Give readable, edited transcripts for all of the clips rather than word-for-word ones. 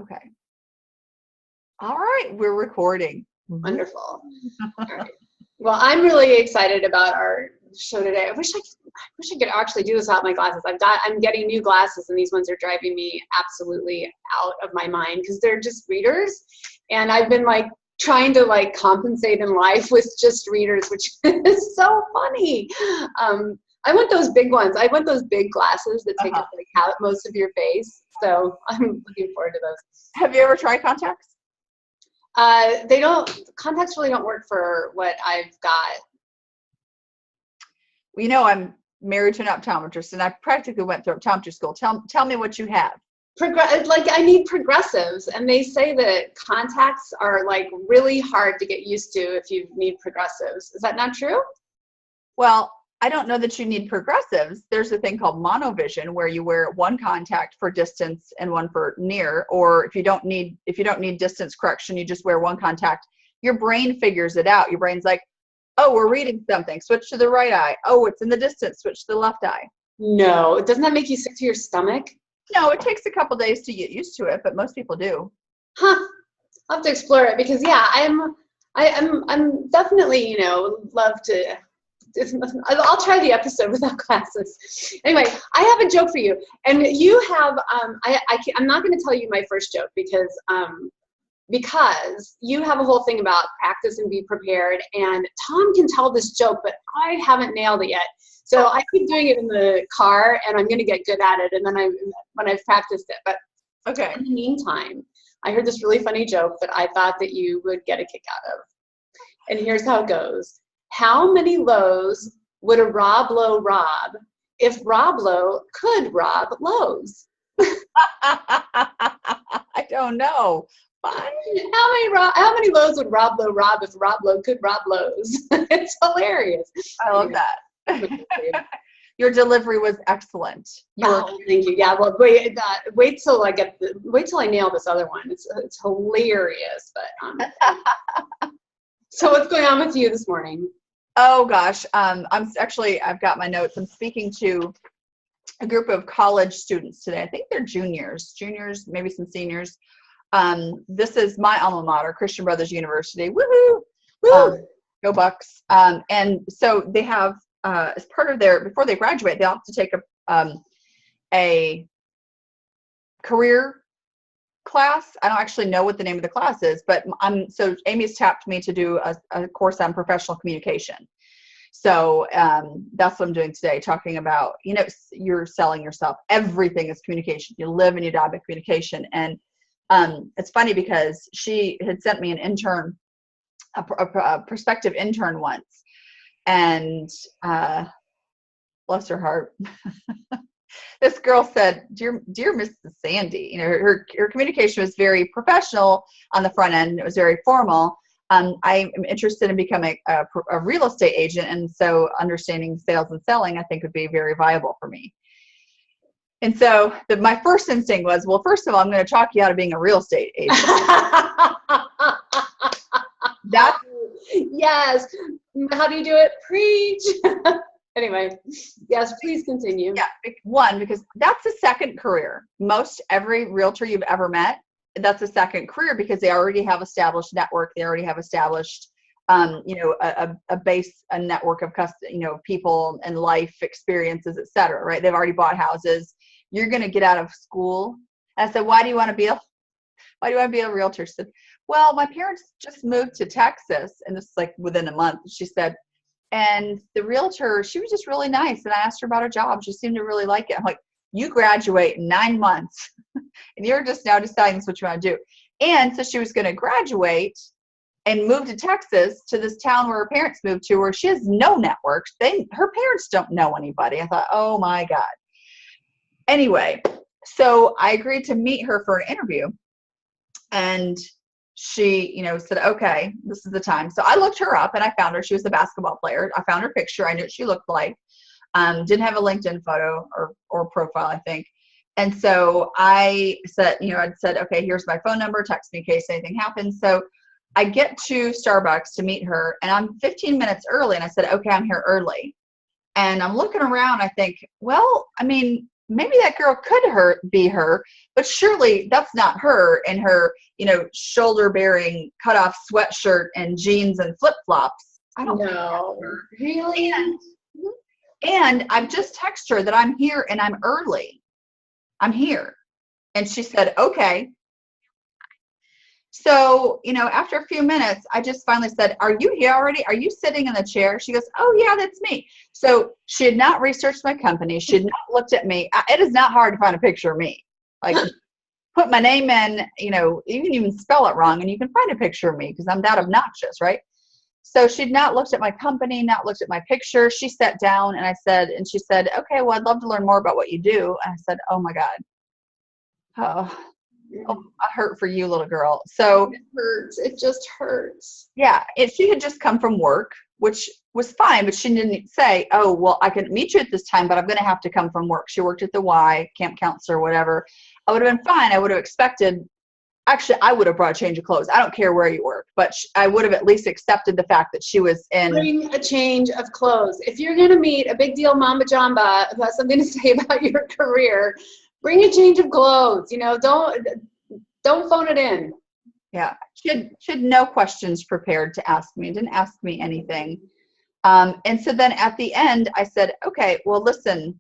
Okay. All right, we're recording. Wonderful. All right. Well, I'm really excited about our show today. I wish I could actually do this without my glasses. I'm getting new glasses, and these ones are driving me absolutely out of my mind because they're just readers, and I've been like trying to like compensate in life with just readers, which is so funny. I want those big ones. I want those big glasses that take up like most of your face. So I'm looking forward to those. Have you ever tried contacts? Contacts really don't work for what I've got. Well, you know, I'm married to an optometrist, and I practically went through optometry school. Tell me what you have. Like I need progressives, and they say that contacts are like really hard to get used to if you need progressives. Is that not true? Well, I don't know that you need progressives. There's a thing called monovision where you wear one contact for distance and one for near, or if you don't need distance correction, you just wear one contact. Your brain figures it out. Your brain's like, oh, we're reading something, switch to the right eye. Oh, it's in the distance, switch to the left eye. No, doesn't that make you sick to your stomach? No, it takes a couple days to get used to it, but most people do. Huh. I'll have to explore it because yeah, I'm definitely, love to. I'll try the episode without glasses. Anyway, I have a joke for you, and you have. I'm not going to tell you my first joke because you have a whole thing about practice and be prepared. And Tom can tell this joke, but I haven't nailed it yet. So I keep doing it in the car, and I'm going to get good at it. And then when I've practiced it, but okay. In the meantime, I heard this really funny joke that I thought that you would get a kick out of. And here's how it goes. How many Lowe's would a Rob Lowe rob if Rob Lowe could rob Lowe's? I don't know. How many Lowe's would Rob Lowe rob if Rob Lowe could rob Lowe's? It's hilarious. I love that. Your delivery was excellent. Thank you. Yeah. Well, wait till I nail this other one. It's hilarious. But so what's going on with you this morning? Oh gosh, I've got my notes. I'm speaking to a group of college students today. I think they're juniors, maybe some seniors. This is my alma mater, Christian Brothers University. Woohoo! Woo! Go Bucs! And so they have, as part of before they graduate, they have to take a career class. I don't actually know what the name of the class is, but so Amy's tapped me to do a course on professional communication. So that's what I'm doing today, talking about, you're selling yourself. Everything is communication. You live and you die by communication. And it's funny because she had sent me an intern, a prospective intern once, and bless her heart. This girl said, dear Mrs. Sandy, her communication was very professional on the front end. It was very formal. I am interested in becoming a real estate agent. And so understanding sales and selling, I think would be very viable for me. And so my first instinct was, well, first of all, I'm going to talk you out of being a real estate agent. Yes. How do you do it? Preach. Anyway, yes, please continue. Yeah, one, because that's the second career. Most every realtor you've ever met, that's a second career because they already have established network. They already have established, a network of people and life experiences, et cetera, right? They've already bought houses. You're going to get out of school. And I said, why do you want to be a realtor? She said, well, my parents just moved to Texas, and this is like within a month. She said, and the realtor, she was just really nice. And I asked her about her job. She seemed to really like it. I'm like, you graduate in 9 months and you're just now deciding what you want to do. And so she was going to graduate and move to Texas, to this town where her parents moved to, where she has no networks. Her parents don't know anybody. I thought, oh my God. Anyway, so I agreed to meet her for an interview. And she, said, okay, this is the time. So I looked her up and I found her. She was a basketball player. I found her picture. I knew what she looked like. Didn't have a LinkedIn photo or profile, I think. And so I said, I'd said, okay, here's my phone number, text me in case anything happens. So I get to Starbucks to meet her, and I'm 15 minutes early. And I said, okay, I'm here early. And I'm looking around. I think, well, maybe that girl could be her, but surely that's not her in her, shoulder bearing cut off sweatshirt and jeans and flip flops. I don't know. Really? And I've just texted her that I'm here and I'm early. I'm here. And she said, okay. So, after a few minutes, I just finally said, are you here already? Are you sitting in the chair? She goes, oh yeah, that's me. So she had not researched my company. She had not looked at me. It is not hard to find a picture of me. Like put my name in, you can even spell it wrong and you can find a picture of me because I'm that obnoxious, right? So she'd not looked at my company, not looked at my picture. She sat down and she said, okay, well, I'd love to learn more about what you do. And I said, oh my God. Oh, I hurt for you, little girl. So it hurts. It just hurts. Yeah. She had just come from work, which was fine, but she didn't say, oh, well, I can meet you at this time, but I'm going to have to come from work. She worked at the Y, camp counselor, whatever. I would have been fine. I would have expected, actually, I would have brought a change of clothes. I don't care where you work, but I would have at least accepted the fact that she was in. Bring a change of clothes. If you're going to meet a big deal Mamba Jamba who has something to say about your career, bring a change of clothes. Don't phone it in. Yeah. She had no questions prepared to ask me. Didn't ask me anything. And so then at the end, I said, okay, well, listen,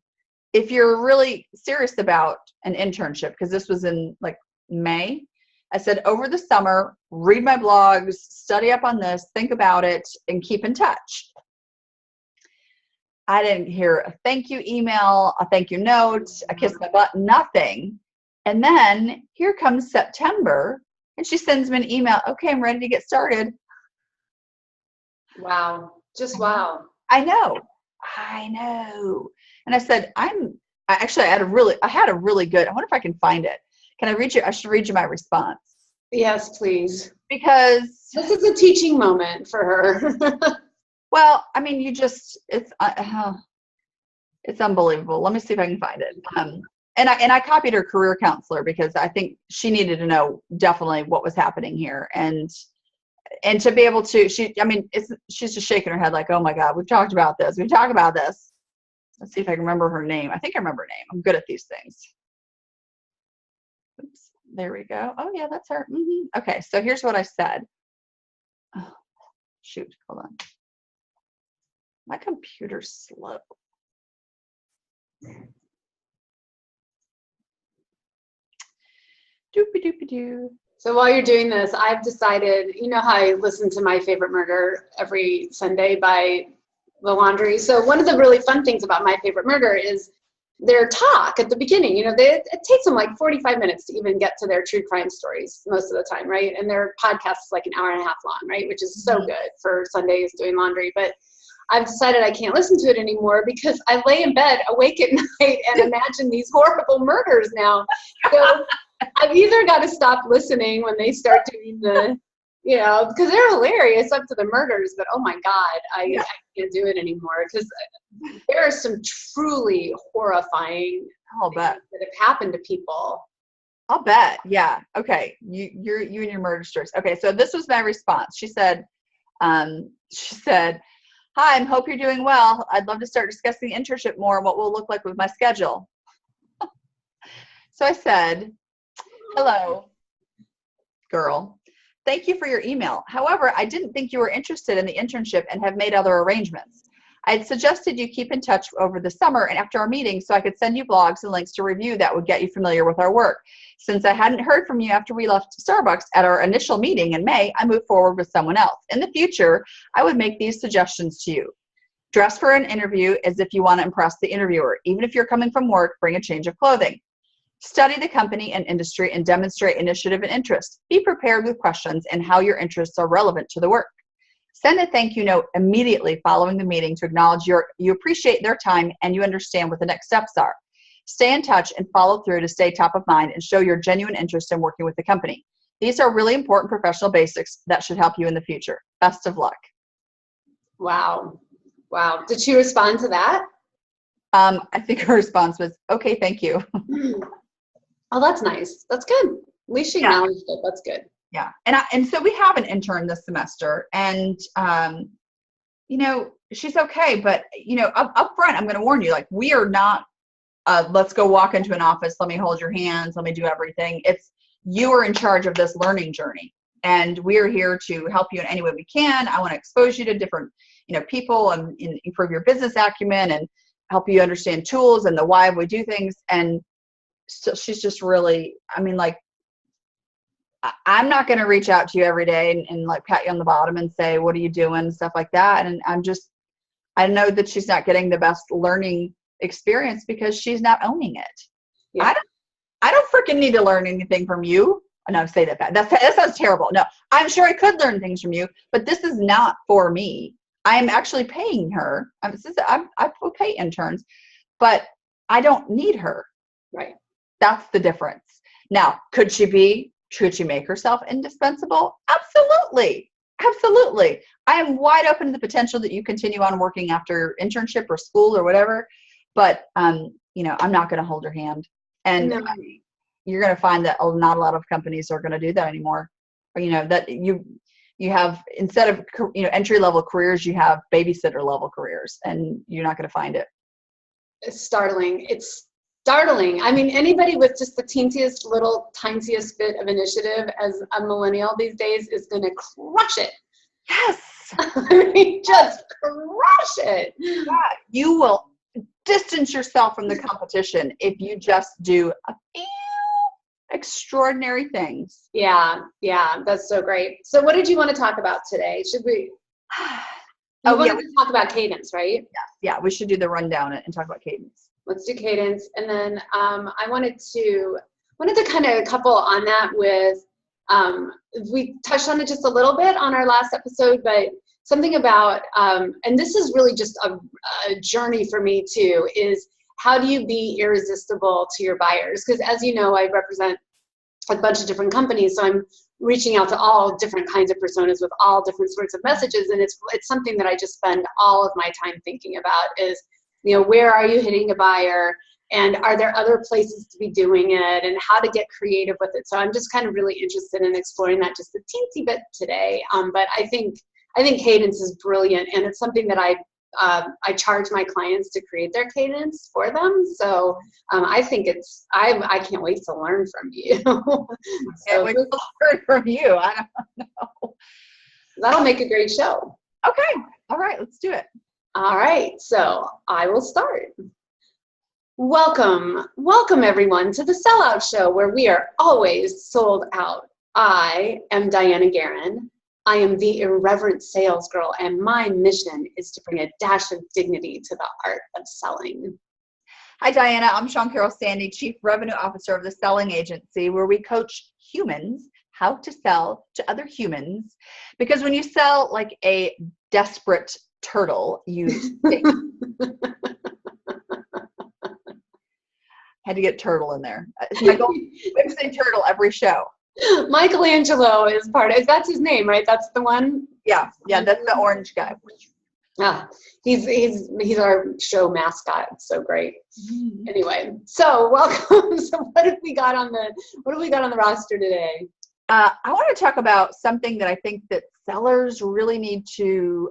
if you're really serious about an internship, because this was in like May, I said, over the summer, read my blogs, study up on this, think about it, and keep in touch. I didn't hear a thank you email, a thank you note, a kiss my butt, nothing. And then here comes September, and she sends me an email. Okay, I'm ready to get started. Wow. Just wow. I know. And I said, I had a really good, I wonder if I can find it. Can I read you? I should read you my response. Yes, please. Because this is a teaching moment for her. Well, I mean, it's unbelievable. Let me see if I can find it. And I copied her career counselor because I think she needed to know definitely what was happening here. And to be able to, she's just shaking her head like, oh my God, we've talked about this. Let's see if I can remember her name. I think I remember her name. I'm good at these things. Oops, there we go. Oh yeah, that's her. Okay, so here's what I said. Oh, shoot, hold on. My computer's slow. Doopy-doopy-doo. So while you're doing this, I've decided, you know how I listen to My Favorite Murder every Sunday by The Laundry. So one of the really fun things about My Favorite Murder is their talk at the beginning. It takes them like 45 minutes to even get to their true crime stories most of the time, right? And their podcast is like an hour and a half long, right? Which is so good for Sundays doing laundry. But I've decided I can't listen to it anymore because I lay in bed awake at night and imagine these horrible murders now. So I've either got to stop listening when they start doing the, because they're hilarious up to the murders, but oh my God, I can't do it anymore because there are some truly horrifying things that have happened to people. I'll bet. Yeah. Okay. You and your murder stories. Okay. So this was my response. She said, hi, I hope you're doing well. I'd love to start discussing the internship more and what will look like with my schedule. So I said, hello, girl. Thank you for your email. However, I didn't think you were interested in the internship and have made other arrangements. I had suggested you keep in touch over the summer and after our meeting so I could send you blogs and links to review that would get you familiar with our work. Since I hadn't heard from you after we left Starbucks at our initial meeting in May, I moved forward with someone else. In the future, I would make these suggestions to you. Dress for an interview as if you want to impress the interviewer. Even if you're coming from work, bring a change of clothing. Study the company and industry and demonstrate initiative and interest. Be prepared with questions and how your interests are relevant to the work. Send a thank you note immediately following the meeting to acknowledge you appreciate their time and you understand what the next steps are. Stay in touch and follow through to stay top of mind and show your genuine interest in working with the company. These are really important professional basics that should help you in the future. Best of luck. Wow. Wow. Did she respond to that? I think her response was, okay, thank you. Oh, that's nice. That's good. At least she acknowledged it. That's good. Yeah. And so we have an intern this semester and, she's okay, but, up front, I'm going to warn you, like, we are not let's go walk into an office. Let me hold your hands. Let me do everything. It's, you are in charge of this learning journey, and we're here to help you in any way we can. I want to expose you to different, people and improve your business acumen and help you understand tools and the why we do things. And so she's just really, I'm not going to reach out to you every day and like pat you on the bottom and say, what are you doing? Stuff like that. And I know that she's not getting the best learning experience because she's not owning it. Yeah. I don't freaking need to learn anything from you. No, say that bad. That sounds terrible. No, I'm sure I could learn things from you, but this is not for me. I am actually I will pay interns, but I don't need her. Right. That's the difference. Now, could she make herself indispensable? Absolutely. Absolutely. I am wide open to the potential that you continue on working after internship or school or whatever, but I'm not going to hold her hand. And no. You're going to find that not a lot of companies are going to do that anymore. Or, that you have, instead of, entry-level careers, you have babysitter level careers, and you're not going to find it. It's startling. It's startling. I mean, anybody with just the teensiest little, tiniest bit of initiative as a millennial these days is going to crush it. Yes. I mean, just crush it. Yeah. You will distance yourself from the competition if you just do a few extraordinary things. Yeah, that's so great. So what did you want to talk about today? Should we wanted to talk about Cadence, right? Yeah, we should do the rundown and talk about Cadence. Let's do Cadence. And then I wanted to kind of couple on that with we touched on it just a little bit on our last episode, but something about and this is really just a journey for me too, is how do you be irresistible to your buyers? Because as you know, I represent a bunch of different companies, so I'm reaching out to all different kinds of personas with all different sorts of messages, and it's something that I just spend all of my time thinking about is, where are you hitting a buyer, and are there other places to be doing it, and how to get creative with it. So I'm just kind of really interested in exploring that just a teensy bit today. But I think Cadence is brilliant, and it's something that I charge my clients to create their cadence for them. So I think I can't wait to learn from you. Can't wait to learn from you. I don't know. That'll make a great show. Okay. All right. Let's do it. All right. So I will start. Welcome everyone to the Sellout Show, where we are always sold out. I am Dianna Guerin. I am the irreverent sales girl, and my mission is to bring a dash of dignity to the art of selling. Hi, Dianna. I'm Shawn Sandy, Chief Revenue Officer of the Selling Agency, where we coach humans how to sell to other humans. Because when you sell like a desperate turtle, you stink. Had to get turtle in there. My goal is to say turtle every show. Michelangelo is that's his name, right? That's the one? Yeah, that's the orange guy. He's our show mascot. It's so great. Mm-hmm. Anyway, so welcome. So what have we got on the roster today? I want to talk about something that I think that sellers really need to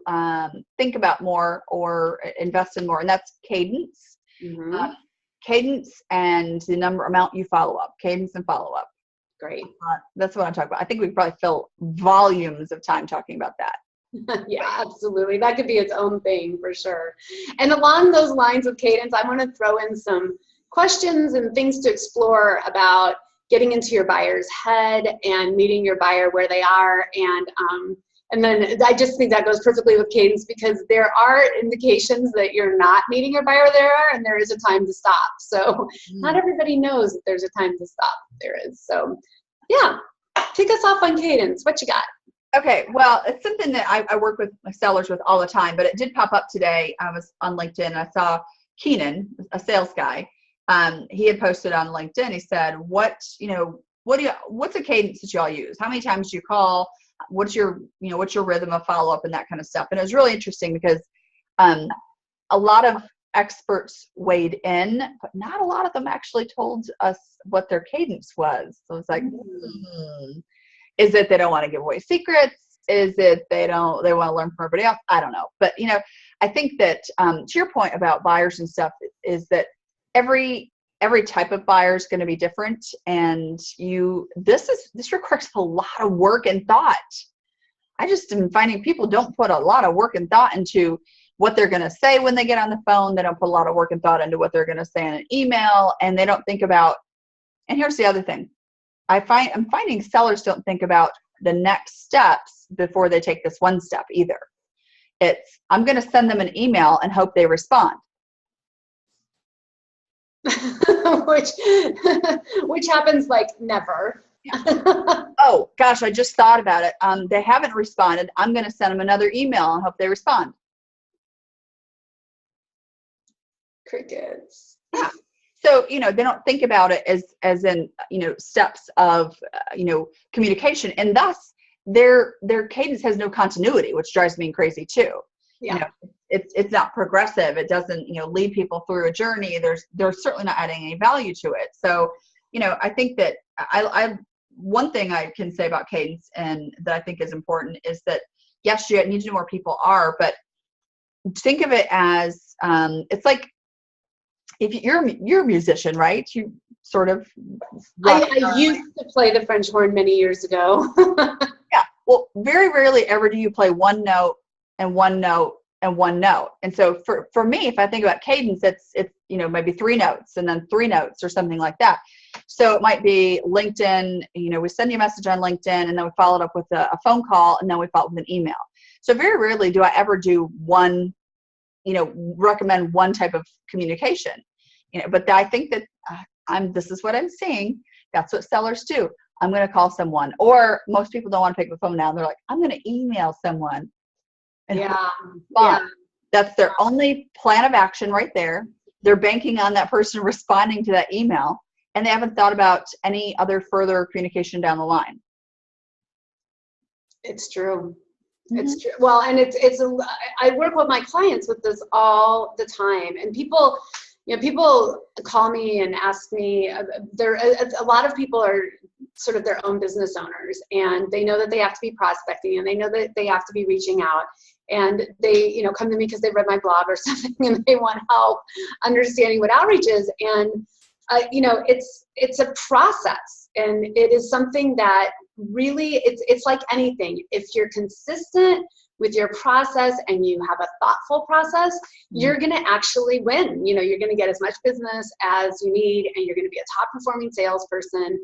think about more or invest in more, and that's cadence. Mm-hmm. Cadence and the amount you follow up. Cadence and follow up. Great. That's what I'm talking about. I think we could probably fill volumes of time talking about that. Yeah, absolutely. That could be its own thing for sure. And along those lines of cadence, I want to throw in some questions and things to explore about getting into your buyer's head and meeting your buyer where they are. And then I just think that goes perfectly with cadence, because there are indications that you're not meeting your buyer there, and there is a time to stop. So not everybody knows that there's a time to stop. There is. So yeah, kick us off on cadence. What you got? Okay, well, it's something that I work with my sellers with all the time, but it did pop up today. I was on LinkedIn and I saw Keenan, a sales guy. He had posted on LinkedIn. He said, what's a cadence that y'all use? How many times do you call? What's your rhythm of follow-up and that kind of stuff? And it was really interesting because a lot of experts weighed in, but not a lot of them actually told us what their cadence was. So it's like, is it they don't want to give away secrets? Is it they want to learn from everybody else? I don't know. But, I think that to your point about buyers and stuff is that every type of buyer is going to be different, and this requires a lot of work and thought. I just am finding people don't put a lot of work and thought into what they're going to say when they get on the phone. They don't put a lot of work and thought into what they're going to say in an email, and they don't think about, and here's the other thing. I'm finding sellers don't think about the next steps before they take this one step either. It's, I'm going to send them an email and hope they respond. which happens like never. Yeah. Oh gosh, I just thought about it. They haven't responded. I'm going to send them another email and hope they respond. Crickets. Yeah. So, they don't think about it as in, steps of, communication, and thus their cadence has no continuity, which drives me crazy too. Yeah. It's not progressive. It doesn't, lead people through a journey. They're certainly not adding any value to it. So, I think that one thing I can say about cadence and that I think is important is that, yes, you need to know where people are, but think of it as, it's like, if you're a musician, right? You sort of. I used to play the French horn many years ago. Yeah. Well, very rarely ever do you play one note and one note and one note. And so for me, if I think about cadence, it's maybe 3 notes and then 3 notes or something like that. So it might be LinkedIn. We send you a message on LinkedIn, and then we follow it up with a phone call, and then we follow up with an email. So very rarely do I ever do one. Recommend one type of communication. But I think that this is what I'm seeing. That's what sellers do. I'm going to call someone, or most people don't want to pick the phone now. They're like, I'm going to email someone. And yeah. That's their only plan of action right there. They're banking on that person responding to that email, and they haven't thought about any other further communication down the line. It's true. Mm-hmm. It's true. Well, and I work with my clients with this all the time, and people call me and ask me, a lot of people are sort of their own business owners, and they know that they have to be prospecting, and they know that they have to be reaching out, and they, come to me because they read my blog or something, and they want help understanding what outreach is. And, it's a process, and it is something that really, it's like anything. If you're consistent with your process and you have a thoughtful process, you're going to actually win. You're going to get as much business as you need, and you're going to be a top performing salesperson.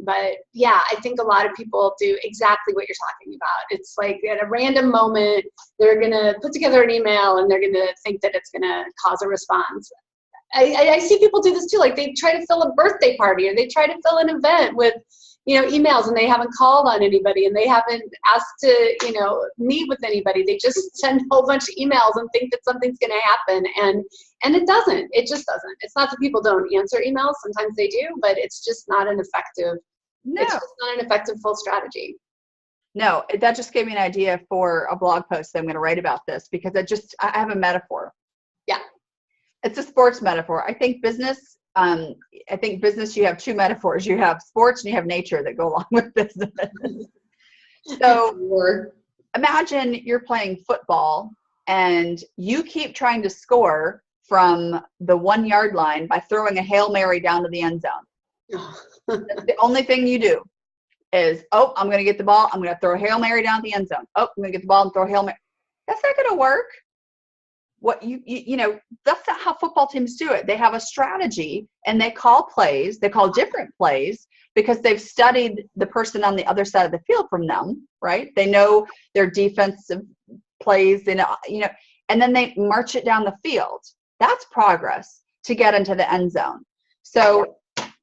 But yeah, I think a lot of people do exactly what you're talking about. It's like at a random moment, they're going to put together an email and they're going to think that it's going to cause a response. I see people do this too. Like they try to fill a birthday party, or they try to fill an event with, emails, and they haven't called on anybody, and they haven't asked to, meet with anybody. They just send a whole bunch of emails and think that something's going to happen. And it doesn't. It just doesn't. It's not that people don't answer emails. Sometimes they do, but it's just not an effective, it's just not an effective full strategy. No, that just gave me an idea for a blog post that I'm going to write about this, because I have a metaphor. Yeah. It's a sports metaphor. I think business, you have 2 metaphors. You have sports and you have nature that go along with business. So imagine you're playing football and you keep trying to score from the 1-yard line by throwing a Hail Mary down to the end zone. That's the only thing you do is, I'm going to get the ball. I'm going to throw a Hail Mary down the end zone. I'm going to get the ball and throw a Hail Mary. That's not going to work. What that's not how football teams do it. They have a strategy, and they call plays. They call different plays because they've studied the person on the other side of the field from them, right? They know their defensive plays, and then they march it down the field. That's progress to get into the end zone. So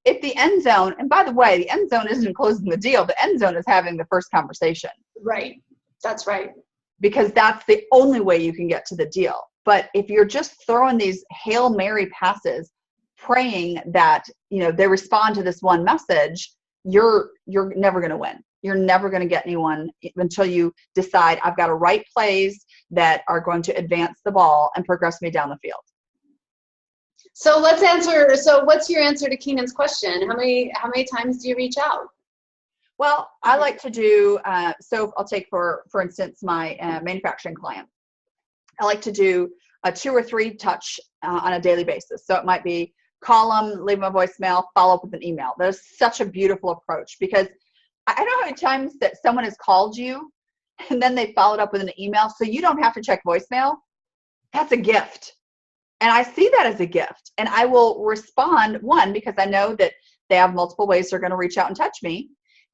if the end zone, and by the way, the end zone isn't closing the deal. The end zone is having the first conversation. Right. That's right. Because that's the only way you can get to the deal. But if you're just throwing these Hail Mary passes, praying that, they respond to this one message, you're never going to win. You're never going to get anyone until you decide, I've got to write plays that are going to advance the ball and progress me down the field. So what's your answer to Keenan's question? How many times do you reach out? Well, I like to do, so I'll take for instance, my manufacturing client. I like to do a 2 or 3 touch on a daily basis. So it might be call them, leave them a voicemail, follow up with an email. That's such a beautiful approach, because I don't know how many times that someone has called you and then they followed up with an email so you don't have to check voicemail. That's a gift. And I see that as a gift. And I will respond, one, because I know that they have multiple ways they're going to reach out and touch me,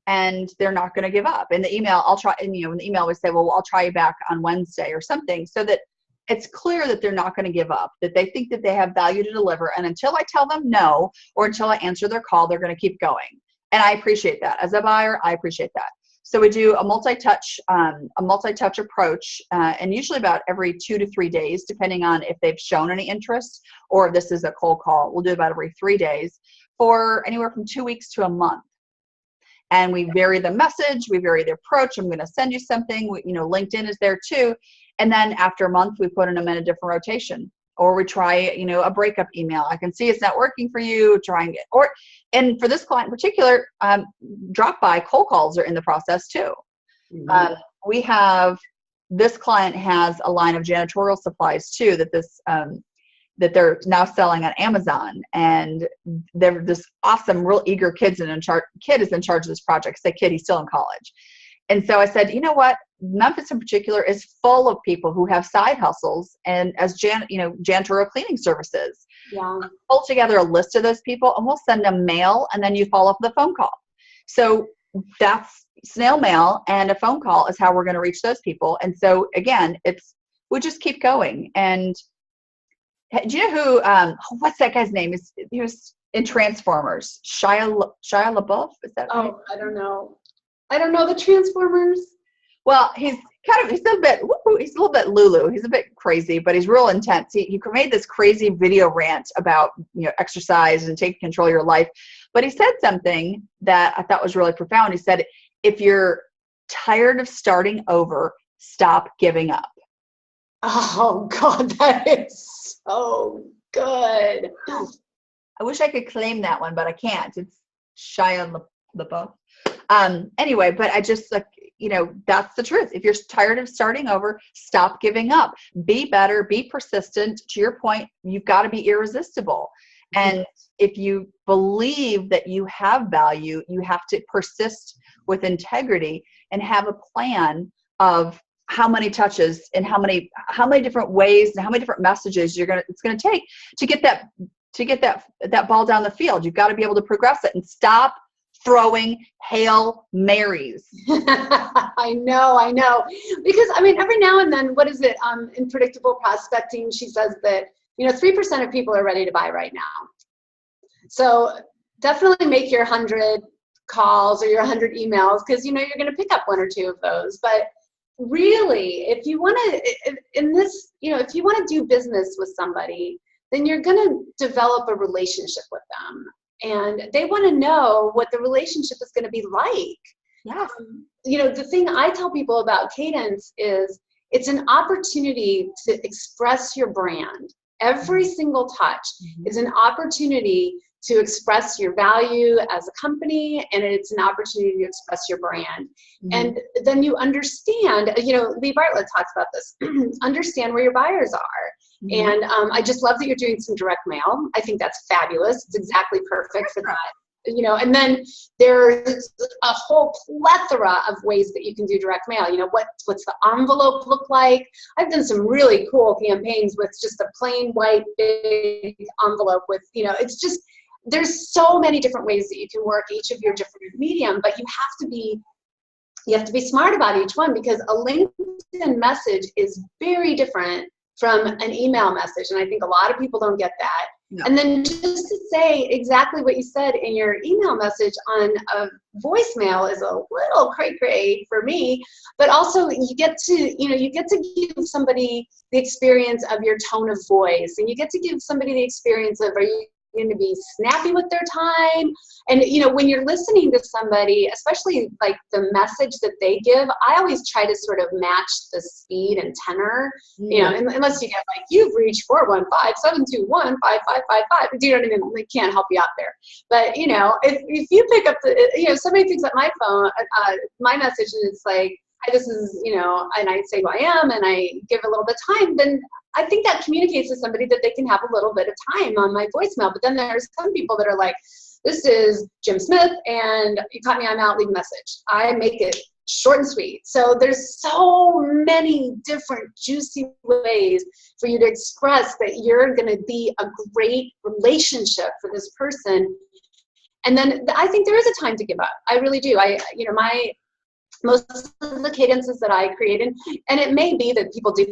and they're not going to give up. In the email, I'll try, and in the email we say, well, I'll try you back on Wednesday or something, so that it's clear that they're not going to give up, that they think that they have value to deliver. And until I tell them no, or until I answer their call, they're going to keep going. And I appreciate that. As a buyer, I appreciate that. So we do a multi-touch approach, and usually about every 2 to 3 days, depending on if they've shown any interest or if this is a cold call. We'll do about every 3 days for anywhere from 2 weeks to a month. And we vary the message, we vary the approach. I'm going to send you something. LinkedIn is there too. And then after a month, we put them in a different rotation, or we try, a breakup email. I can see it's not working for you. And for this client in particular, drop-by cold calls are in the process too. Mm-hmm. This client has a line of janitorial supplies too that they're now selling on Amazon, and they're this awesome, real eager kid is in charge of this project. Say kid, he's still in college. And so I said, you know what? Memphis in particular is full of people who have side hustles and as janitorial cleaning services. Yeah. Pull together a list of those people and we'll send them mail, and then you follow up with a phone call. So that's snail mail, and a phone call is how we're going to reach those people. And so again, we just keep going. And do you know who, what's that guy's name? He was in Transformers. Shia LaBeouf? Is that right? I don't know. I don't know the Transformers. Well, he's a little bit Lulu. He's a bit crazy, but he's real intense. He made this crazy video rant about, exercise and taking control of your life. But he said something that I thought was really profound. He said, if you're tired of starting over, stop giving up. Oh God, that is so good. I wish I could claim that one, but I can't. It's Shia LaBeouf. Anyway, but I just that's the truth. If you're tired of starting over, stop giving up. Be better, be persistent. To your point, you've got to be irresistible. And if you believe that you have value, you have to persist with integrity and have a plan of how many touches and how many different ways and how many different messages it's going to take to get that ball down the field. You've got to be able to progress it and stop throwing Hail Marys. I know. Because every now and then, what is it? In predictable prospecting, she says that 3% of people are ready to buy right now. So definitely make your 100 calls or your 100 emails, because you're going to pick up 1 or 2 of those. But really, if you want to if you want to do business with somebody, then you're going to develop a relationship with them. And they want to know what the relationship is going to be like. Yes. The thing I tell people about Cadence is it's an opportunity to express your brand. Every single touch is an opportunity to express your value as a company, and it's an opportunity to express your brand. And then you understand, Lee Bartlett talks about this, understand where your buyers are. And I just love that you're doing some direct mail. I think that's fabulous. It's exactly perfect for that. And then there's a whole plethora of ways that you can do direct mail. What's the envelope look like? I've done some really cool campaigns with just a plain white big envelope with, it's just, there's so many different ways that you can work each of your different medium, but you have to be smart about each one, because a LinkedIn message is very different from an email message. And I think a lot of people don't get that. No. And then just to say exactly what you said in your email message on a voicemail is a little cray-cray for me, but also you get to give somebody the experience of your tone of voice, and you get to give somebody the experience of, are you going to be snappy with their time? And when you're listening to somebody, especially like the message that they give, I always try to sort of match the speed and tenor, unless you get like, you've reached 415-721-5555. Do you know what I mean? They can't help you out there. But if you pick up somebody picks up my phone, my message, and it's like, this is, and I say who I am and I give a little bit of time, then I think that communicates to somebody that they can have a little bit of time on my voicemail. But then there's some people that are like, this is Jim Smith, and you caught me, I'm out, leave a message. I make it short and sweet. So there's so many different juicy ways for you to express that you're going to be a great relationship for this person. And then I think there is a time to give up. I really do. Most of the cadences that I created, and it may be that people do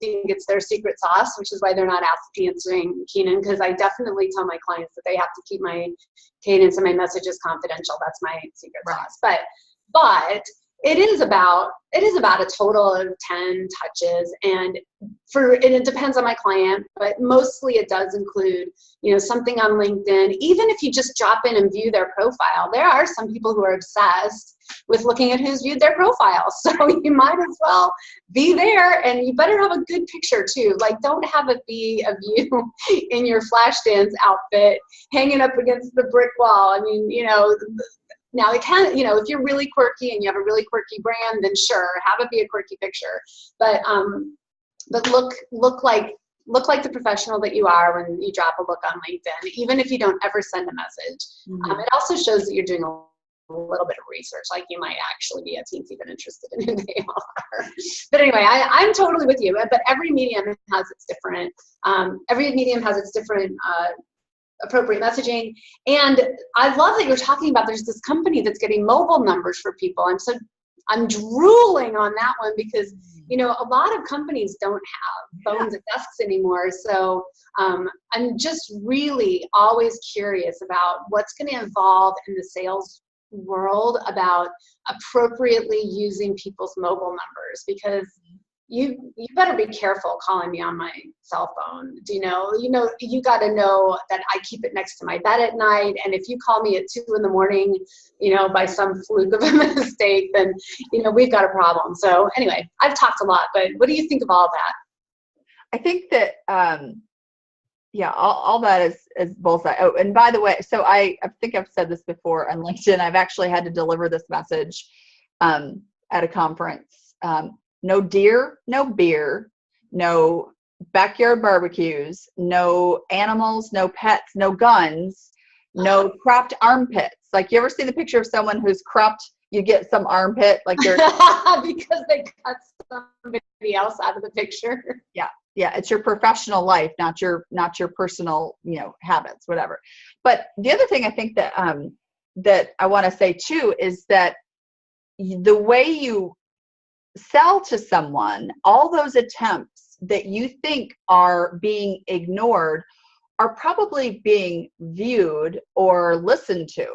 think it's their secret sauce, which is why they're not answering Keenan, because I definitely tell my clients that they have to keep my cadence and my messages confidential. That's my secret sauce. But it is about a total of 10 touches, and it depends on my client, but mostly it does include, something on LinkedIn. Even if you just drop in and view their profile, there are some people who are obsessed with looking at who's viewed their profile. So you might as well be there, and you better have a good picture too. Like, don't have it be of you in your Flashdance outfit hanging up against the brick wall. I mean, now it can, if you're really quirky and you have a really quirky brand, then sure, have it be a quirky picture. But look like the professional that you are when you drop a look on LinkedIn, even if you don't ever send a message. Mm-hmm. It also shows that you're doing a little bit of research, like you might actually be a teensy bit interested in who they are. But anyway, I'm totally with you. But every medium has its different. Appropriate messaging. And I love that you're talking about there's this company that's getting mobile numbers for people. I'm drooling on that one because, a lot of companies don't have phones at desks anymore. So I'm just really always curious about what's going to evolve in the sales world about appropriately using people's mobile numbers, because you better be careful calling me on my cell phone. You got to know that I keep it next to my bed at night. And if you call me at 2 a.m, by some fluke of a mistake, then, we've got a problem. So anyway, I've talked a lot, but what do you think of all that? I think that, all that is bullseye. Oh, and by the way, so I think I've said this before on LinkedIn. I've actually had to deliver this message at a conference. No deer, no beer, no backyard barbecues, no animals, no pets, no guns, no cropped armpits. Like, you ever see the picture of someone who's cropped, you get some armpit, like they're because they cut somebody else out of the picture. Yeah, it's your professional life, not your personal, habits, whatever. But the other thing I think that that I want to say too is that the way you sell to someone, all those attempts that you think are being ignored are probably being viewed or listened to.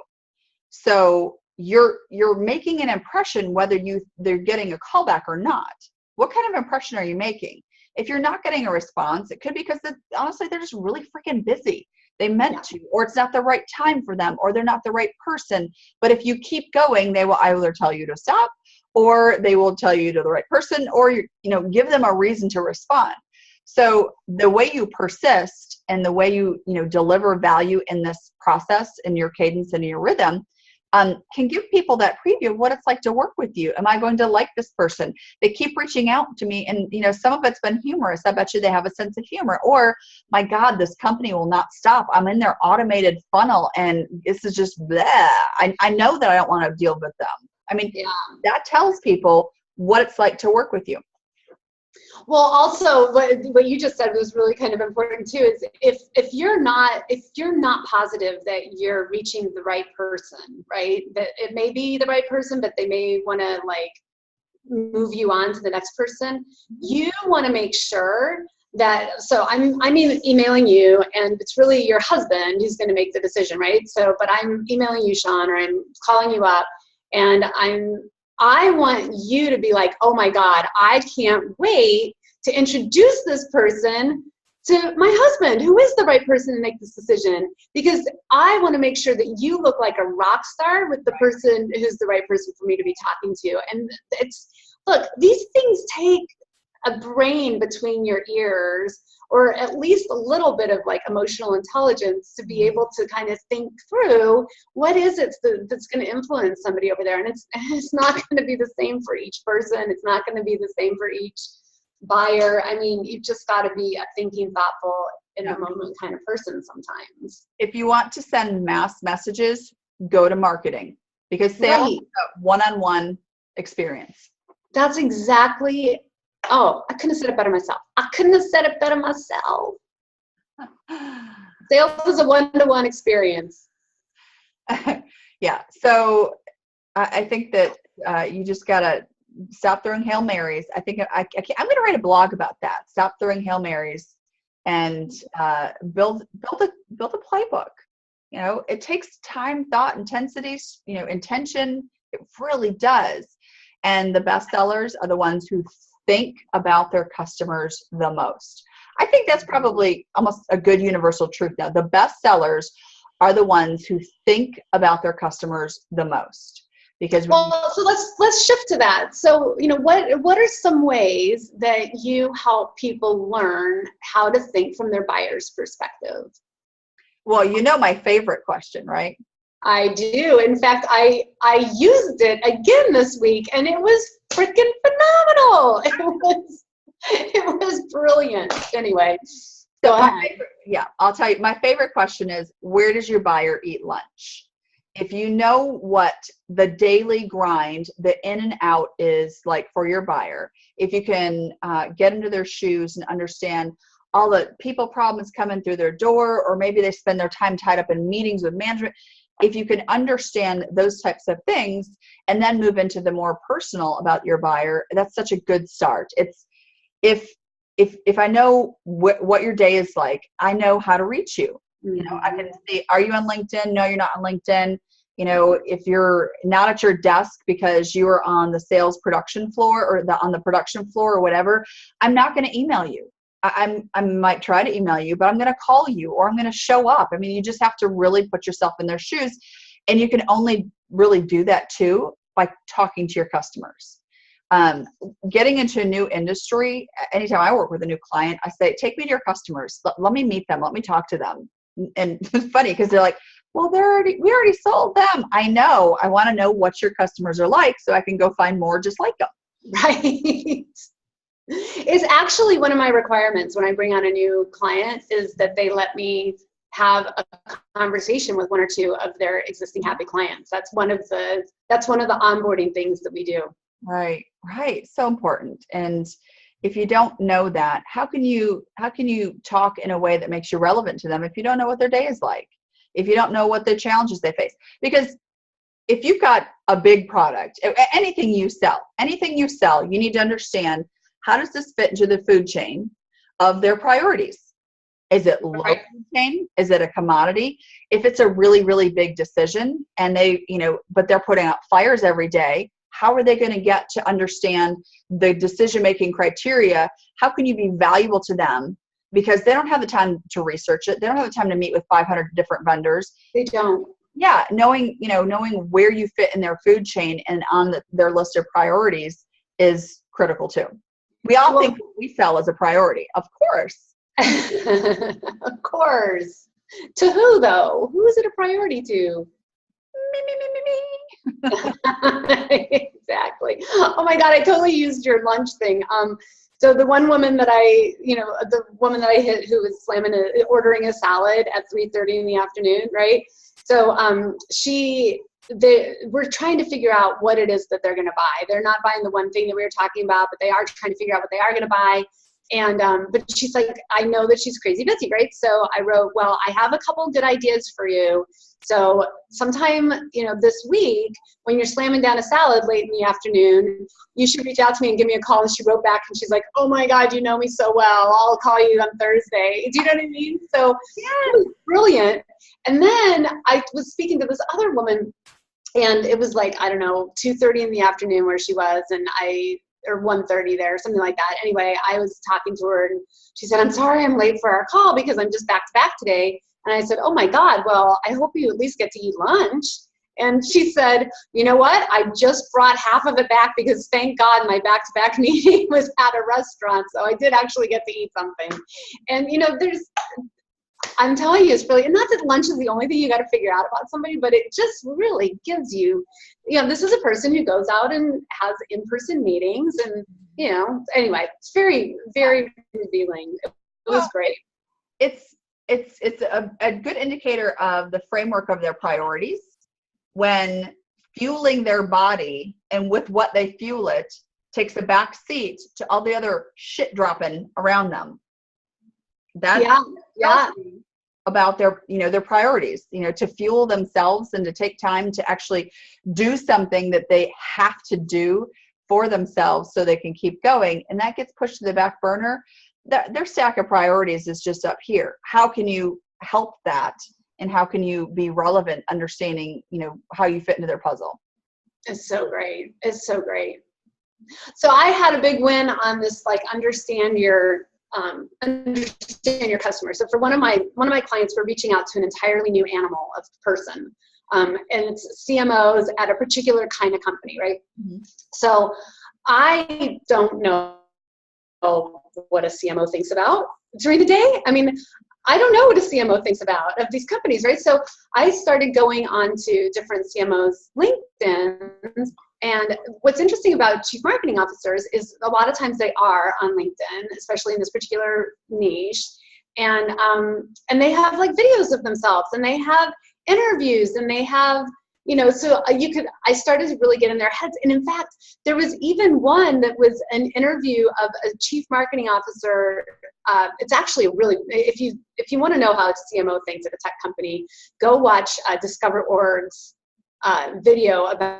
So you're making an impression whether they're getting a callback or not. What kind of impression are you making? If you're not getting a response, it could be because honestly they're just really freaking busy. They meant to, or it's not the right time for them, or they're not the right person. But if you keep going, they will either tell you to stop, or they will tell you to the right person, or give them a reason to respond. So the way you persist and the way you deliver value in this process, in your cadence and your rhythm, can give people that preview of what it's like to work with you. Am I going to like this person? They keep reaching out to me, and some of it's been humorous. I bet you they have a sense of humor. Or, my God, this company will not stop. I'm in their automated funnel, and this is just bleh. I know that I don't want to deal with them. I mean, that tells people what it's like to work with you. Well, also what you just said was really kind of important too, is if you're not positive that you're reaching the right person, right? That it may be the right person, but they may want to move you on to the next person. You want to make sure that, so I'm emailing you, and it's really your husband who's going to make the decision, right? So, but I'm emailing you, Shawn, or I'm calling you up, and I want you to be like, oh my God, I can't wait to introduce this person to my husband, who is the right person to make this decision, because I want to make sure that you look like a rock star with the person who's the right person for me to be talking to. And look, these things take a brain between your ears, or at least a little bit of emotional intelligence to be able to kind of think through what is it that's going to influence somebody over there. And it's not going to be the same for each person. It's not going to be the same for each buyer. I mean, you've just got to be a thinking, thoughtful, in the moment kind of person sometimes. If you want to send mass messages, go to marketing, because sales is a one-on-one experience. That's exactly, I couldn't have said it better myself. Sales is a one-to-one experience. Yeah. So I think that you just got to stop throwing Hail Marys. I think I'm going to write a blog about that. Stop throwing Hail Marys and build a playbook. You know, it takes time, thought, intensity, intention. It really does. And the best sellers are the ones who think about their customers the most. I think that's probably almost a good universal truth now. The best sellers are the ones who think about their customers the most. Because so let's shift to that. So, what are some ways that you help people learn how to think from their buyer's perspective? Well, my favorite question, right? I do. In fact, I used it again this week, and it was freaking phenomenal. It was brilliant. Anyway, go ahead. I'll tell you. My favorite question is, where does your buyer eat lunch? If you know what the daily grind, the in and out is like for your buyer, if you can get into their shoes and understand all the people problems coming through their door, or maybe they spend their time tied up in meetings with management. If you can understand those types of things and then move into the more personal about your buyer, that's such a good start. It's if I know what your day is like, I know how to reach you. I can see, are you on LinkedIn? No, you're not on LinkedIn. If you're not at your desk because you are on the sales production floor or on the production floor or whatever, I'm not going to email you. I might try to email you, but I'm going to call you, or I'm going to show up. I mean, you just have to really put yourself in their shoes, and you can only really do that too by talking to your customers. Getting into a new industry, anytime I work with a new client, I say, take me to your customers. Let me meet them. Let me talk to them. And it's funny because they're like, well, we already sold them. I know. I want to know what your customers are like so I can go find more just like them. Right. It's actually one of my requirements when I bring on a new client is that they let me have a conversation with one or two of their existing happy clients. That's one of the onboarding things that we do. Right. So important. And if you don't know that, how can you talk in a way that makes you relevant to them if you don't know what their day is like? If you don't know what the challenges they face? Because if you've got a big product, anything you sell, you need to understand, how does this fit into the food chain of their priorities? Is it low food chain? Is it a commodity? If it's a really, really big decision and but they're putting out fires every day, how are they going to get to understand the decision-making criteria? How can you be valuable to them? Because they don't have the time to research it. They don't have the time to meet with 500 different vendors. They don't. Yeah, knowing where you fit in their food chain and on their list of priorities is critical too. We all think we sell as a priority, of course. Of course. To who though? Who is it a priority to? Me. Exactly. Oh my God, I totally used your lunch thing. So the one woman that I hit who was ordering a salad at 3:30 in the afternoon, right? So we're trying to figure out what it is that they're going to buy. They're not buying the one thing that we were talking about, but they are trying to figure out what they are going to buy. And but she's like, I know that she's crazy busy, right? So I wrote, well, I have a couple good ideas for you. So sometime, this week, when you're slamming down a salad late in the afternoon, you should reach out to me and give me a call. And she wrote back and she's like, oh my God, you know me so well. I'll call you on Thursday. Do you know what I mean? So it was brilliant. And then I was speaking to this other woman, and it was like, I don't know, 2:30 in the afternoon where she was, or 1:30 there, something like that. Anyway, I was talking to her and she said, I'm sorry I'm late for our call because I'm just back to back today. And I said, oh my God, well, I hope you at least get to eat lunch. And she said, you know what? I just brought half of it back because thank God my back-to-back meeting was at a restaurant. So I did actually get to eat something. And I'm telling you, it's really, and not that lunch is the only thing you got to figure out about somebody, but it just really gives you, this is a person who goes out and has in-person meetings, and you know, anyway, it's very, very revealing. It was great. It's a good indicator of the framework of their priorities when fueling their body, and with what they fuel it takes a back seat to all the other shit dropping around them. That's about their, you know, their priorities, you know, to fuel themselves and to take time to actually do something that they have to do for themselves so they can keep going. And that gets pushed to the back burner. Their stack of priorities is just up here. How can you help that? And how can you be relevant, understanding, you know, how you fit into their puzzle? It's so great. It's so great. So I had a big win on this, like, understand your customer. So for one of my clients, we're reaching out to an entirely new animal of person. And it's CMOs at a particular kind of company, right? Mm-hmm. So I don't know what a CMO thinks about during the day. I mean, I don't know what a CMO thinks about of these companies, right? So I started going on to different CMOs' LinkedIn. And what's interesting about chief marketing officers is a lot of times they are on LinkedIn, especially in this particular niche. And they have like videos of themselves, and they have interviews, and they have, you know, so I started to really get in their heads. And in fact, there was even one that was an interview of a chief marketing officer. It's actually really, if you want to know how a CMO thinks at a tech company, go watch Discover.org's video about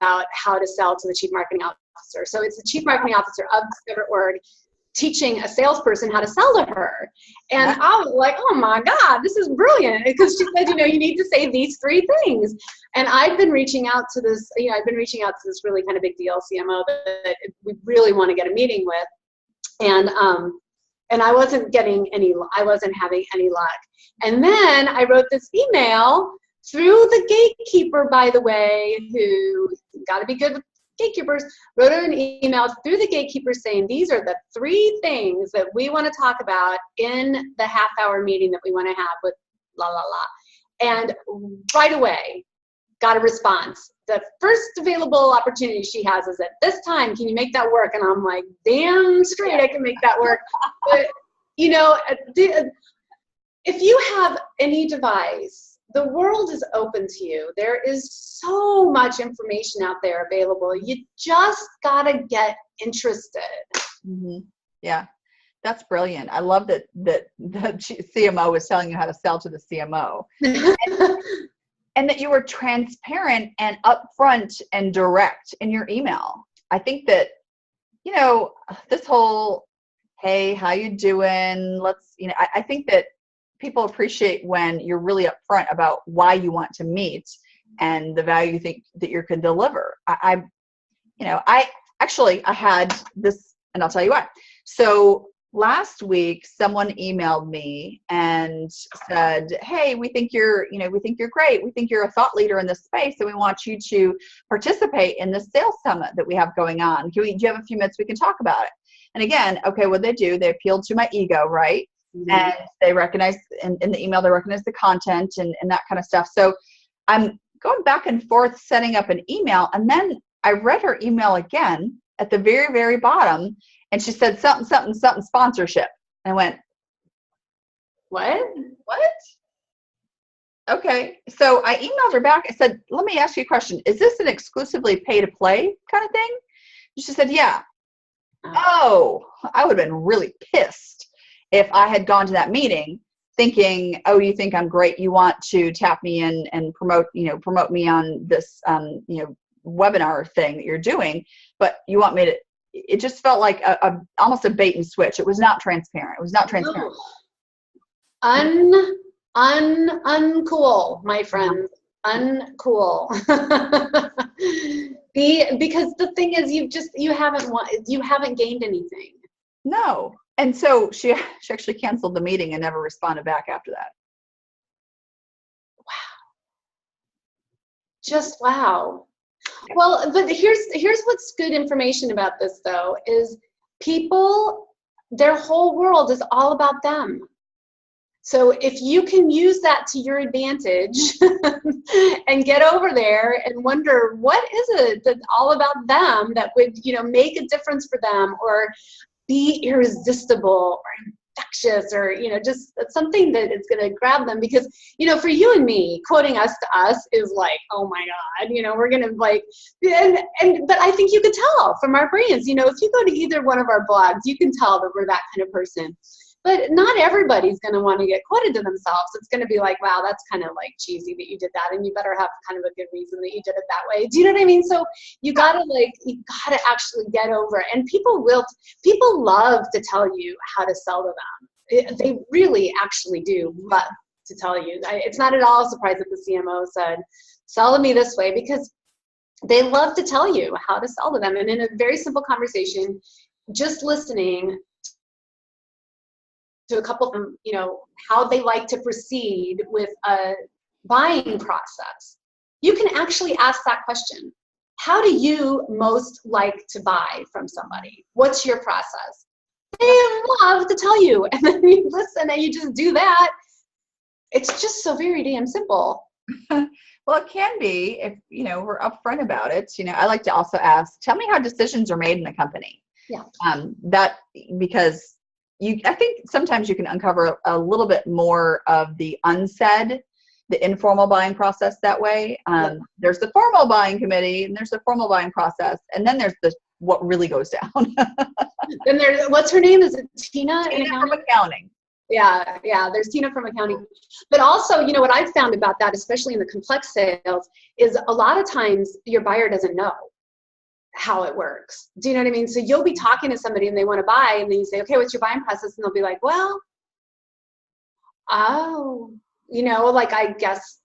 how to sell to the chief marketing officer. So it's the chief marketing officer of Discover.org teaching a salesperson how to sell to her. And I was like, oh my God, this is brilliant. Because she said, you know, you need to say these 3 things. And I've been reaching out to this, you know, this really kind of big deal CMO that we really want to get a meeting with. And I wasn't having any luck. And then I wrote this email through the gatekeeper, by the way, who got to be good with gatekeepers, wrote an email through the gatekeeper saying, these are the 3 things that we want to talk about in the half-hour meeting that we want to have with la, la, la. And right away, got a response. The first available opportunity she has is at this time. Can you make that work? And I'm like, damn straight I can make that work. But, you know, if you have any device, the world is open to you. There is so much information out there available. You just gotta get interested. Mm-hmm. Yeah, that's brilliant. I love that the CMO was telling you how to sell to the CMO. And that you were transparent and upfront and direct in your email. I think that, you know, this whole, hey, how you doing? Let's, you know, I think that people appreciate when you're really upfront about why you want to meet and the value you think that you can deliver. I had this, and I'll tell you why. So last week, someone emailed me and said, hey, we think you're great. We think you're a thought leader in this space, and we want you to participate in the sales summit that we have going on. Do you have a few minutes we can talk about it? And again, okay, what they do, they appealed to my ego, right? Mm-hmm. And they recognize in the email, they recognize the content and that kind of stuff. So I'm going back and forth setting up an email, and then I read her email again at the very, very bottom, and she said something sponsorship. And I went, what? Okay. So I emailed her back. I said, let me ask you a question. Is this an exclusively pay to play kind of thing? And she said, yeah. Oh, I would have been really pissed if I had gone to that meeting thinking, oh, you think I'm great. You want to tap me in and promote me on this, webinar thing that you're doing, but you want me to, it just felt like almost a bait and switch. It was not transparent. It was not transparent. Uncool, my friend. Uncool. Because the thing is, you haven't gained anything. No. And so she actually canceled the meeting and never responded back after that. Wow. Just wow. Well, but here's what's good information about this though, is people, their whole world is all about them. So if you can use that to your advantage and get over there and wonder, what is it that's all about them that would, make a difference for them, or be irresistible or infectious, or, just something that is going to grab them? Because, for you and me, quoting us to us is like, oh my God, we're going to like, but I think you could tell from our brands, if you go to either one of our blogs, you can tell that we're that kind of person. But not everybody's going to want to get quoted to themselves. It's going to be like, wow, that's kind of like cheesy that you did that, and you better have kind of a good reason that you did it that way. Do you know what I mean? So you got to actually get over it. And people love to tell you how to sell to them. They really actually do love to tell you. It's not at all a surprise that the CMO said, sell to me this way, because they love to tell you how to sell to them. And in a very simple conversation, just listening to a couple of them, how they like to proceed with a buying process. You can actually ask that question. How do you most like to buy from somebody? What's your process? They love to tell you, and then you listen and you just do that. It's just so very damn simple. Well, it can be if, we're upfront about it. I like to also ask, tell me how decisions are made in the company. Yeah. Because I think sometimes you can uncover a little bit more of the unsaid, the informal buying process that way. There's the formal buying committee, and there's the formal buying process, and then there's what really goes down. Then there's, what's her name? Is it Tina? Tina from accounting. Yeah, there's Tina from accounting. But also, what I've found about that, especially in the complex sales, is a lot of times your buyer doesn't know how it works. Do you know what I mean? So you'll be talking to somebody and they want to buy, and then you say, okay, what's your buying process? And they'll be like, well, I guess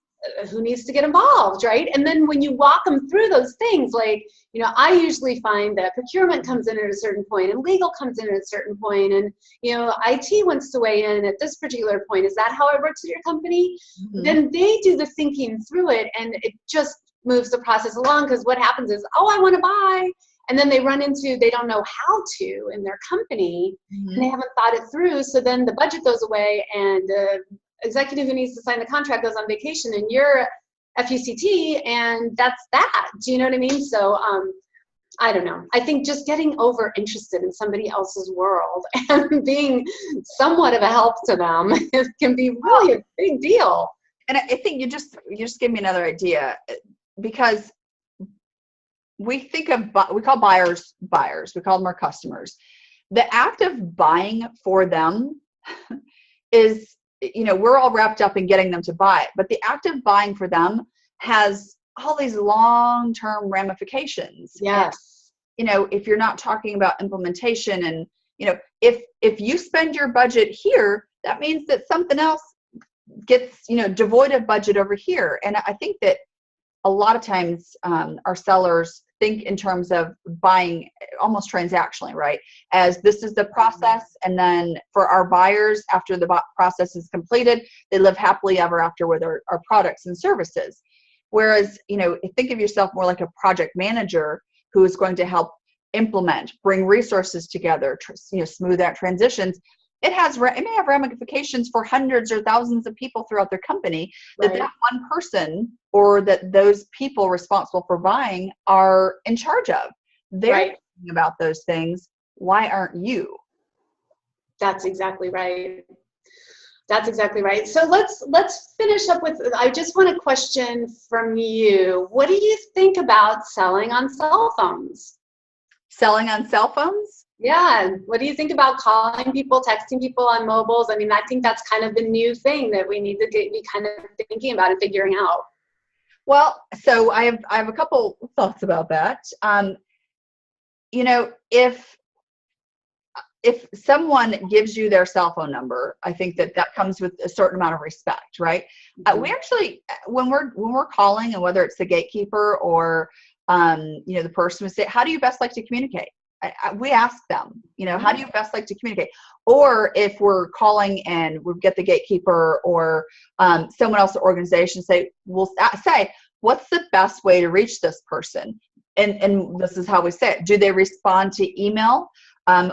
who needs to get involved, right? And then when you walk them through those things, I usually find that procurement comes in at a certain point, and legal comes in at a certain point, and IT wants to weigh in at this particular point. Is that how it works at your company? Mm-hmm. Then they do the thinking through it, and it just moves the process along, because what happens is, I want to buy, and then they run into, they don't know how to in their company, mm-hmm. and they haven't thought it through, so then the budget goes away, and the executive who needs to sign the contract goes on vacation, and you're FUCT, and that's that. Do you know what I mean? So I don't know. I think just getting over interested in somebody else's world and being somewhat of a help to them can be really a big deal. And I think you just gave me another idea, because we call buyers, we call them our customers. The act of buying for them is, we're all wrapped up in getting them to buy it, but the act of buying for them has all these long-term ramifications. Yes. And, if you're not talking about implementation, and, if you spend your budget here, that means that something else gets, devoid of budget over here. And I think that a lot of times our sellers think in terms of buying almost transactionally, right? As this is the process, and then for our buyers, after the process is completed, they live happily ever after with our products and services. Whereas, think of yourself more like a project manager who is going to help implement, bring resources together, smooth out transitions. It may have ramifications for hundreds or thousands of people throughout their company, right, that one person or that those people responsible for buying are in charge of. They're right. thinking about those things. Why aren't you? That's exactly right. That's exactly right. So let's finish up with, I just want a question from you. What do you think about selling on cell phones? Selling on cell phones? Yeah. What do you think about calling people, texting people on mobiles? I mean, I think that's kind of the new thing that we need to be kind of thinking about and figuring out. Well, so I have a couple thoughts about that. If someone gives you their cell phone number, I think that comes with a certain amount of respect, right? Mm-hmm. We actually, when we're calling, and whether it's the gatekeeper or the person would say, how do you best like to communicate? We ask them, how do you best like to communicate? Or if we're calling and we get the gatekeeper or someone else in the organization we'll say, what's the best way to reach this person? And this is how we say it. Do they respond to email?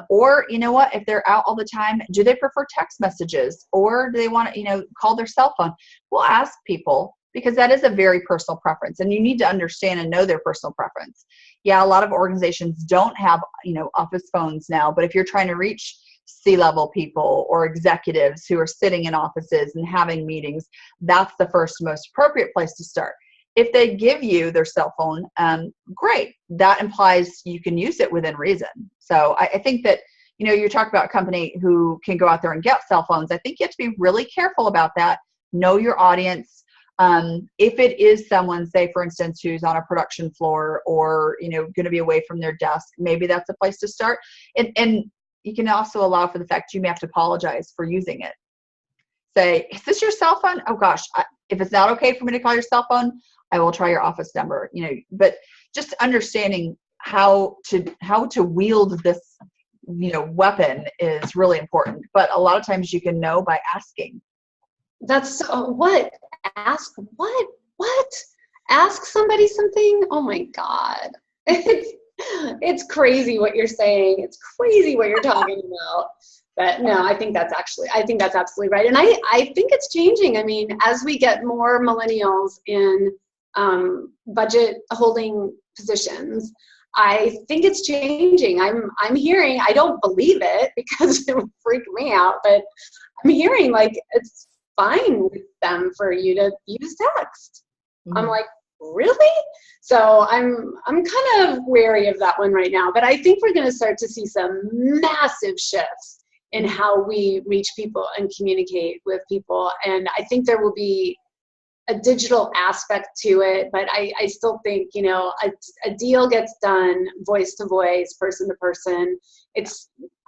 Or, you know what, if they're out all the time, do they prefer text messages, or do they want to, you know, call their cell phone? We'll ask people, because that is a very personal preference, and you need to understand and know their personal preference. Yeah, a lot of organizations don't have, you know, office phones now, but if you're trying to reach C-level people or executives who are sitting in offices and having meetings, that's the first most appropriate place to start. If they give you their cell phone, great. That implies you can use it within reason. So I think that, you know, you talk about a company who can go out there and get cell phones. I think you have to be really careful about that. Know your audience. If it is someone, say, for instance, who's on a production floor or, you know, going to be away from their desk, maybe that's a place to start. And you can also allow for the fact you may have to apologize for using it. Say, is this your cell phone? Oh gosh, if it's not okay for me to call your cell phone, I will try your office number, you know. But just understanding how to wield this, you know, weapon is really important. But a lot of times you can know by asking. That's what? Ask what? What? Ask somebody something? Oh my God. It's crazy what you're saying. It's crazy what you're talking about. But no, I think that's absolutely right. And I think it's changing. I mean, as we get more millennials in budget holding positions, I think it's changing. I'm hearing, I don't believe it because it would freak me out, but I'm hearing like it's fine with them for you to use text. Mm-hmm. I'm like, really? So I'm kind of wary of that one right now, but I think we're going to start to see some massive shifts in how we reach people and communicate with people. And I think there will be a digital aspect to it, but I still think, you know, a deal gets done voice to voice, person to person.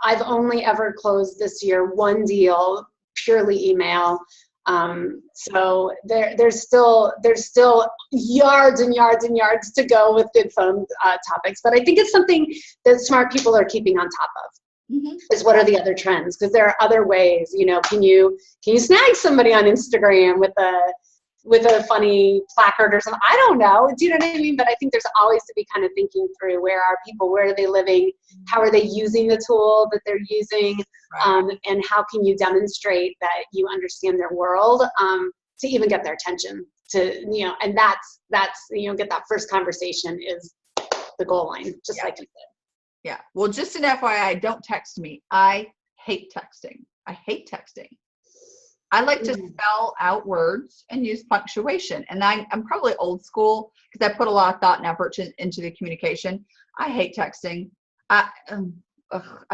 I've only ever closed this year one deal, purely email. So there's still yards and yards and yards to go with good phone topics, but I think it's something that smart people are keeping on top of. Mm-hmm. Is what are the other trends? Because there are other ways, you know, can you snag somebody on Instagram with a funny placard or something? I don't know. Do you know what I mean? But I think there's always to be kind of thinking through, where are people, where are they living, how are they using the tool that they're using, right. And how can you demonstrate that you understand their world to even get their attention to, you know, and that's, you know, get that first conversation is the goal line, just like you said. Yeah. Well, just an FYI, don't text me. I hate texting. I like to spell out words and use punctuation. And I'm probably old school because I put a lot of thought and effort into the communication. I hate texting. I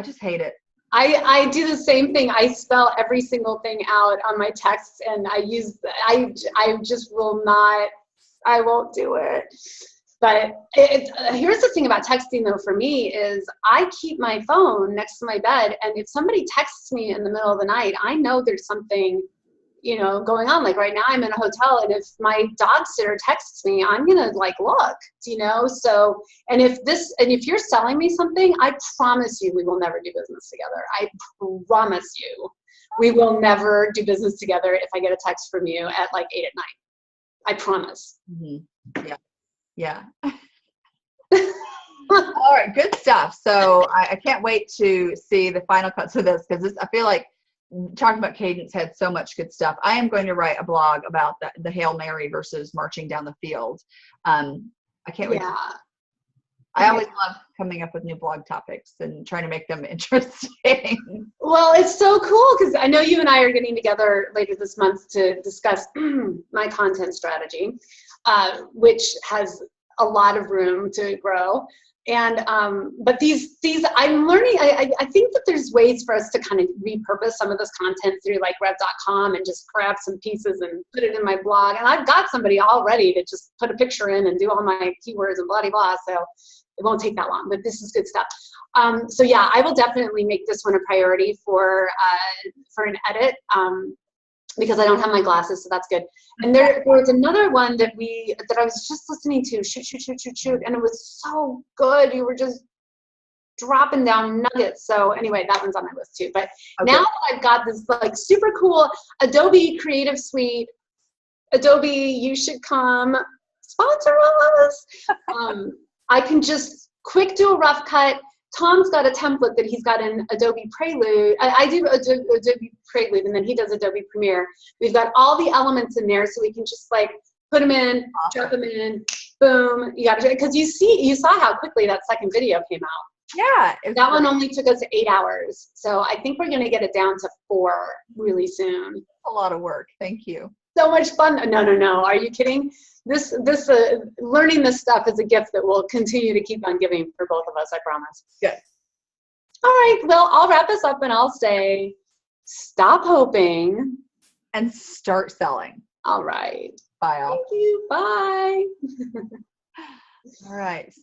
just hate it. I do the same thing. I spell every single thing out on my texts, and I just will not, I won't do it. But here's the thing about texting, though, for me is I keep my phone next to my bed, and if somebody texts me in the middle of the night, I know there's something, you know, going on. Like right now I'm in a hotel, and if my dog sitter texts me, I'm gonna like look, you know. So, and if you're selling me something, I promise you we will never do business together. I promise you we will never do business together if I get a text from you at like 8 at night. I promise. Mm-hmm. Yeah. Yeah. All right, good stuff. So I can't wait to see the final cuts of this, because I feel like talking about Cadence had so much good stuff. I am going to write a blog about the Hail Mary versus marching down the field. I can't wait. I always love coming up with new blog topics and trying to make them interesting. Well, it's so cool because I know you and I are getting together later this month to discuss my content strategy, which has a lot of room to grow. And but these I'm learning. I think that there's ways for us to kind of repurpose some of this content through like rev.com and just grab some pieces and put it in my blog. And I've got somebody all ready to just put a picture in and do all my keywords and blah, blah, blah. So it won't take that long, but this is good stuff. So yeah, I will definitely make this one a priority for an edit. Because I don't have my glasses, so that's good. And there was another one that I was just listening to, shoot, and it was so good. You were just dropping down nuggets. So anyway, that one's on my list too. But now that I've got this like super cool Adobe Creative Suite, Adobe, you should come sponsor us. I can just quick do a rough cut, Tom's got a template that he's got in Adobe Prelude. I do Adobe Prelude, and then he does Adobe Premiere. We've got all the elements in there, so we can just like put them in, drop them in, boom. You got to, because you saw how quickly that second video came out. Yeah. That one only took us 8 hours. So I think we're going to get it down to 4 really soon. A lot of work. Thank you. So much fun. No. Are you kidding? This learning this stuff is a gift that we'll continue to keep on giving for both of us, I promise. Good. All right. Well, I'll wrap this up and I'll say, stop hoping. And start selling. All right. Bye all. Thank you. Bye. All right.